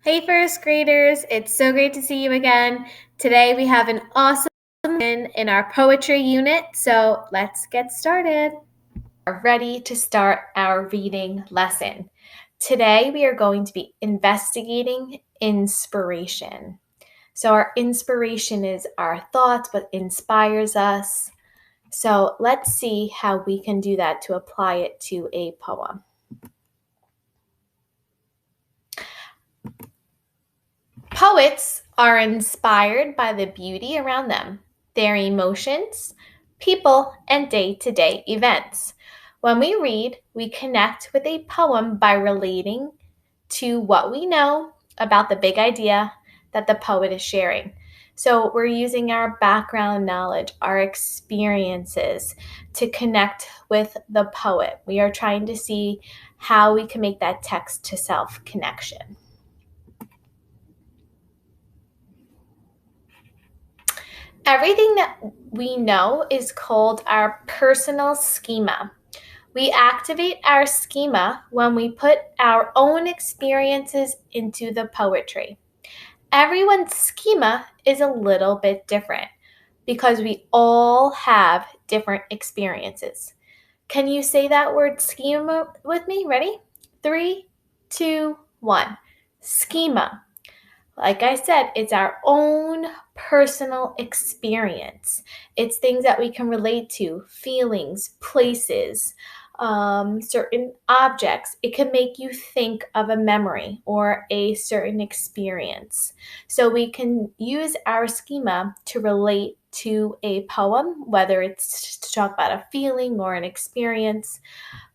Hey, first graders, it's so great to see you again. Today we have an awesome in our poetry unit, so let's get started. We're ready to start our reading lesson. Today we are going to be investigating inspiration. So our inspiration is our thoughts, what inspires us. So let's see how we can do that to apply it to a poem. Poets are inspired by the beauty around them, their emotions, people, and day-to-day events. When we read, we connect with a poem by relating to what we know about the big idea that the poet is sharing. So we're using our background knowledge, our experiences to connect with the poet. We are trying to see how we can make that text to self connection. Everything that we know is called our personal schema. We activate our schema when we put our own experiences into the poetry. Everyone's schema is a little bit different because we all have different experiences. Can you say that word schema with me? Ready? 3, 2, 1. Schema. Like I said, it's our own personal experience. It's things that we can relate to, feelings, places, certain objects. It can make you think of a memory or a certain experience. So we can use our schema to relate to a poem, whether it's to talk about a feeling or an experience,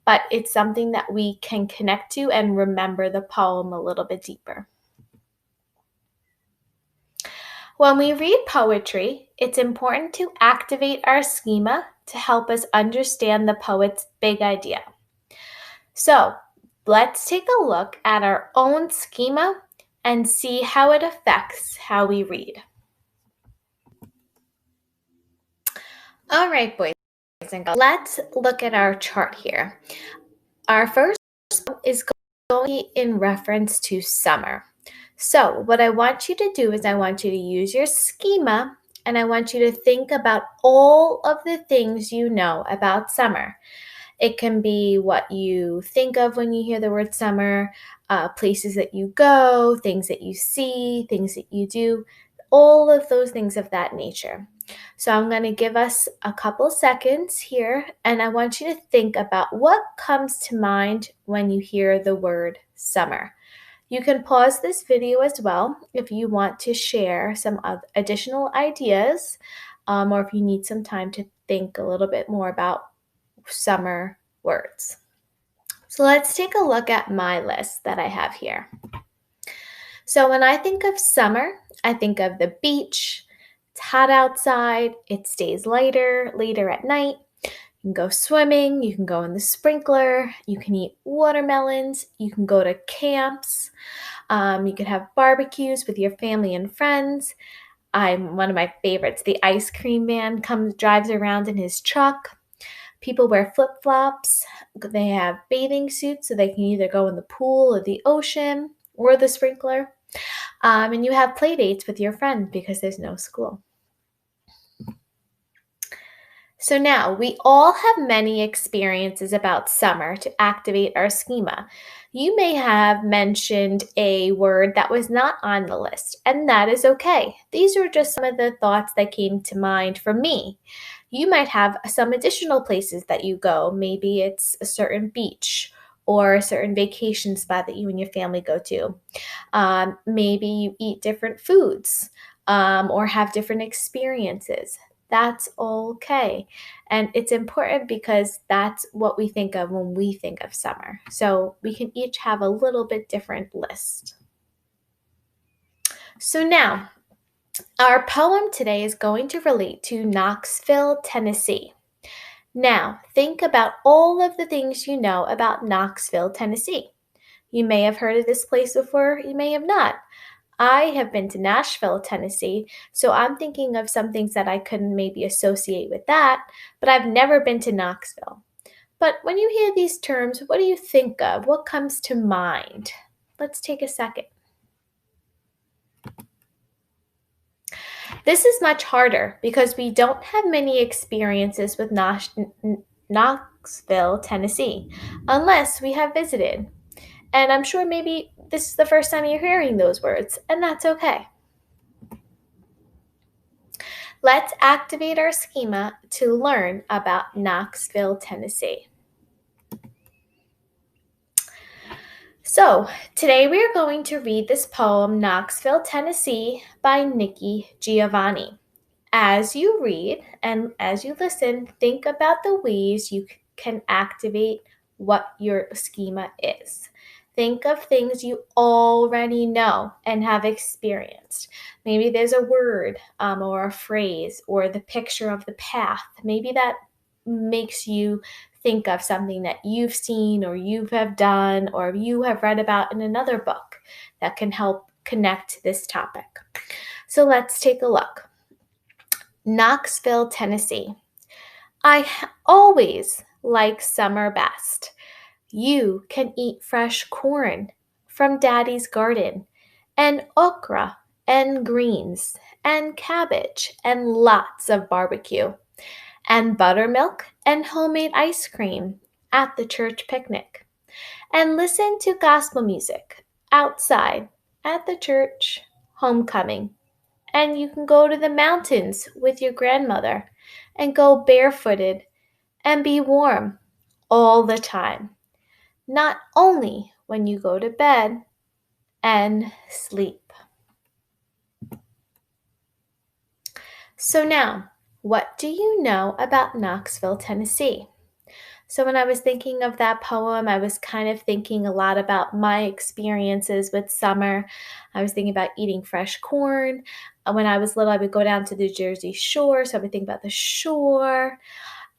but it's something that we can connect to and remember the poem a little bit deeper. When we read poetry, it's important to activate our schema to help us understand the poet's big idea. So let's take a look at our own schema and see how it affects how we read. All right, boys and girls, let's look at our chart here. Our first is going to be in reference to summer. So what I want you to do is I want you to use your schema and I want you to think about all of the things you know about summer. It can be what you think of when you hear the word summer, places that you go, things that you see, things that you do, all of those things of that nature. So I'm going to give us a couple seconds here, and I want you to think about what comes to mind when you hear the word summer. You can pause this video as well if you want to share some additional ideas, or if you need some time to think a little bit more about summer words. So let's take a look at my list that I have here. So when I think of summer, I think of the beach. It's hot outside, it stays later at night. You can go swimming, you can go in the sprinkler, you can eat watermelons, you can go to camps, you can have barbecues with your family and friends. One of my favorites, the ice cream man drives around in his truck. People wear flip-flops. They have bathing suits so they can either go in the pool or the ocean or the sprinkler. And you have play dates with your friends because there's no school. So now we all have many experiences about summer to activate our schema. You may have mentioned a word that was not on the list, and that is okay. These are just some of the thoughts that came to mind for me. You might have some additional places that you go. Maybe it's a certain beach or a certain vacation spot that you and your family go to. Maybe you eat different foods or have different experiences. That's okay. And it's important because that's what we think of when we think of summer. So we can each have a little bit different list. So now, our poem today is going to relate to Knoxville, Tennessee. Now, think about all of the things you know about Knoxville, Tennessee. You may have heard of this place before, you may have not. I have been to Nashville, Tennessee, so I'm thinking of some things that I could maybe associate with that, but I've never been to Knoxville. But when you hear these terms, what do you think of? What comes to mind? Let's take a second. This is much harder because we don't have many experiences with Knoxville, Tennessee, unless we have visited. And I'm sure maybe this is the first time you're hearing those words, and that's okay. Let's activate our schema to learn about Knoxville, Tennessee. So, today we are going to read this poem, Knoxville, Tennessee, by Nikki Giovanni. As you read and as you listen, think about the ways you can activate what your schema is. Think of things you already know and have experienced. Maybe there's a word or a phrase or the picture of the path. Maybe that makes you think of something that you've seen or you have done or you have read about in another book that can help connect this topic. So let's take a look. Knoxville, Tennessee. I always like summer best. You can eat fresh corn from Daddy's garden, and okra, and greens, and cabbage, and lots of barbecue, and buttermilk, and homemade ice cream at the church picnic, and listen to gospel music outside at the church homecoming. And you can go to the mountains with your grandmother and go barefooted and be warm all the time, not only when you go to bed and sleep. So now, what do you know about Knoxville, Tennessee? So when I was thinking of that poem, I was kind of thinking a lot about my experiences with summer. I was thinking about eating fresh corn. When I was little, I would go down to the Jersey Shore, so I would think about the shore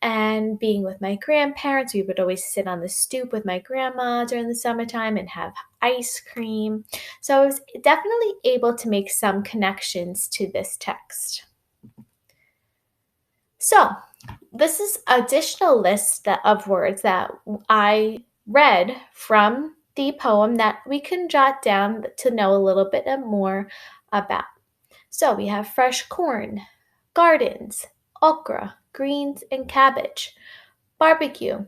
and being with my grandparents. We would always sit on the stoop with my grandma during the summertime and have ice cream. So I was definitely able to make some connections to this text. So this is additional list of words that I read from the poem that we can jot down to know a little bit more about. So we have fresh corn, gardens, okra, greens and cabbage, barbecue,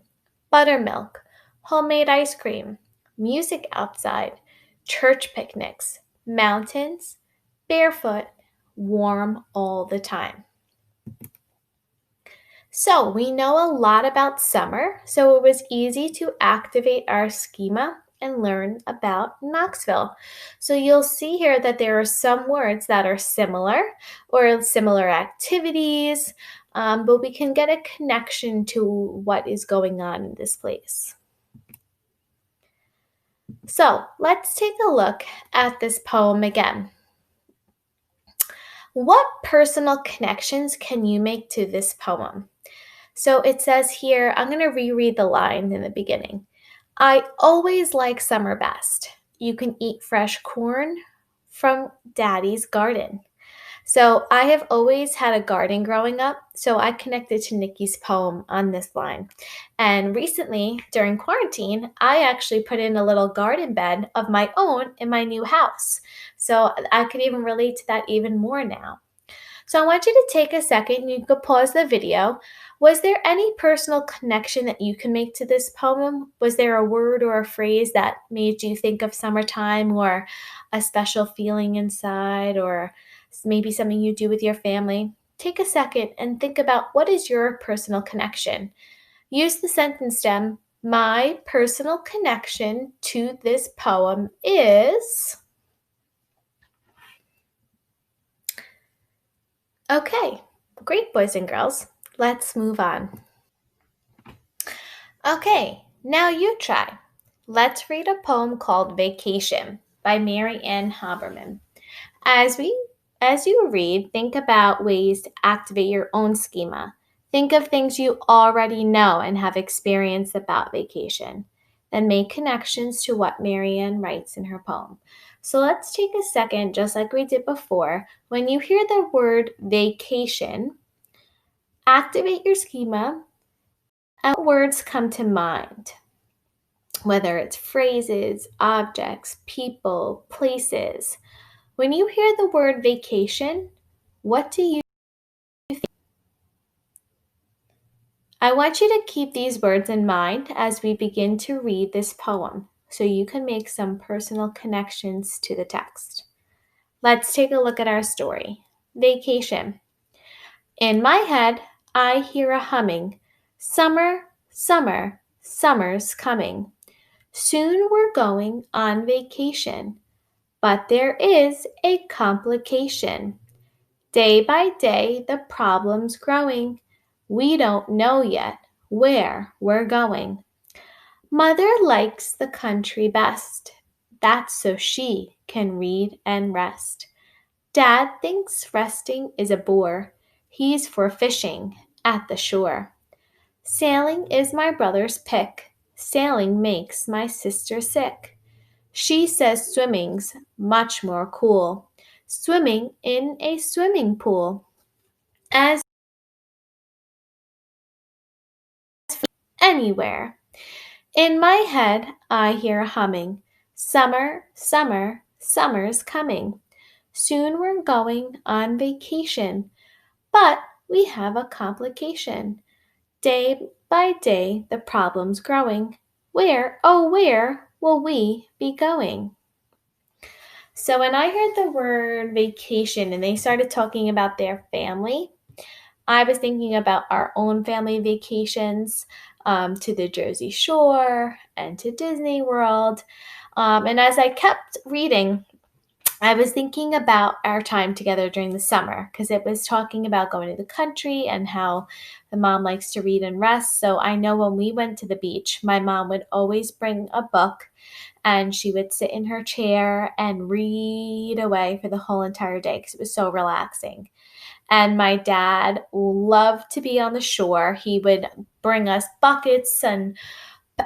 buttermilk, homemade ice cream, music outside, church picnics, mountains, barefoot, warm all the time. So we know a lot about summer, so it was easy to activate our schema and learn about Knoxville. So you'll see here that there are some words that are similar or similar activities, but we can get a connection to what is going on in this place. So let's take a look at this poem again. What personal connections can you make to this poem? So it says here, I'm going to reread the line in the beginning. I always like summer best. You can eat fresh corn from Daddy's garden. So I have always had a garden growing up, so I connected to Nikki's poem on this line. And recently, during quarantine, I actually put in a little garden bed of my own in my new house. So I could even relate to that even more now. So I want you to take a second, you could pause the video. Was there any personal connection that you can make to this poem? Was there a word or a phrase that made you think of summertime or a special feeling inside or maybe something you do with your family? Take a second and think about what is your personal connection. Use the sentence stem. My personal connection to this poem is... Okay, great, boys and girls. Let's move on. Okay, now you try. Let's read a poem called Vacation by Mary Ann Haberman. As you read, think about ways to activate your own schema. Think of things you already know and have experienced about vacation. Then make connections to what Mary Ann writes in her poem. So let's take a second, just like we did before. When you hear the word vacation, activate your schema and what words come to mind. Whether it's phrases, objects, people, places. When you hear the word vacation, What do you I want you to keep these words in mind as we begin to read this poem so you can make some personal connections to the text. Let's take a look at our story. Vacation. In my head, I hear a humming. Summer, summer, summer's coming. Soon we're going on vacation, but there is a complication. Day by day, the problem's growing. We don't know yet where we're going. Mother likes the country best. That's so she can read and rest. Dad thinks resting is a bore. He's for fishing at the shore. Sailing is my brother's pick. Sailing makes my sister sick. She says swimming's much more cool. Swimming in a swimming pool. As anywhere. In my head, I hear a humming. Summer, summer, summer's coming. Soon we're going on vacation, but we have a complication. Day by day, the problem's growing. Where, oh, where will we be going? So when I heard the word vacation and they started talking about their family, I was thinking about our own family vacations to the Jersey Shore and to Disney World. And as I kept reading, I was thinking about our time together during the summer because it was talking about going to the country and how the mom likes to read and rest. So I know when we went to the beach, my mom would always bring a book and she would sit in her chair and read away for the whole entire day because it was so relaxing. And my dad loved to be on the shore. He would bring us buckets and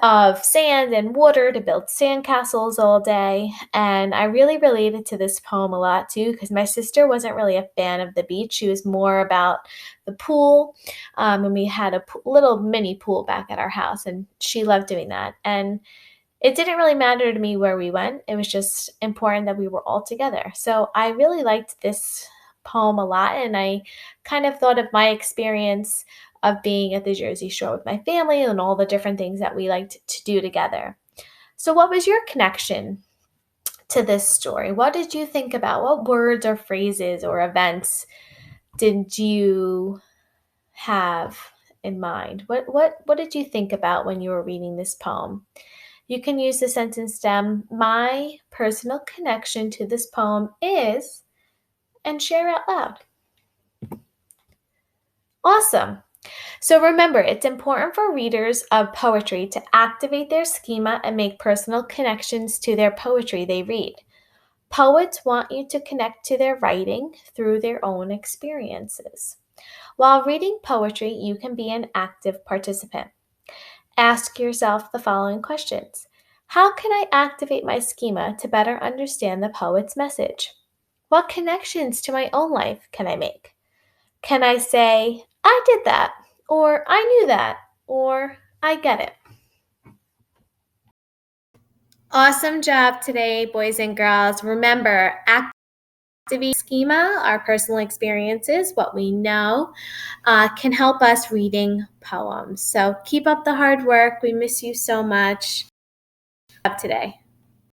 of sand and water to build sandcastles all day. And I really related to this poem a lot too, because my sister wasn't really a fan of the beach. She was more about the pool. And we had a little mini pool back at our house, and she loved doing that. And it didn't really matter to me where we went. It was just important that we were all together. So I really liked this poem a lot, and I kind of thought of my experience of being at the Jersey Shore with my family and all the different things that we liked to do together. So what was your connection to this story? What did you think about? What words or phrases or events did you have in mind? What did you think about when you were reading this poem? You can use the sentence stem, my personal connection to this poem is, and share out loud. Awesome. So remember, it's important for readers of poetry to activate their schema and make personal connections to their poetry they read. Poets want you to connect to their writing through their own experiences. While reading poetry, you can be an active participant. Ask yourself the following questions. How can I activate my schema to better understand the poet's message? What connections to my own life can I make? Can I say, I did that, or I knew that, or I get it? Awesome job today, boys and girls. Remember, activate schema, our personal experiences, what we know, can help us reading poems. So keep up the hard work. We miss you so much. Today.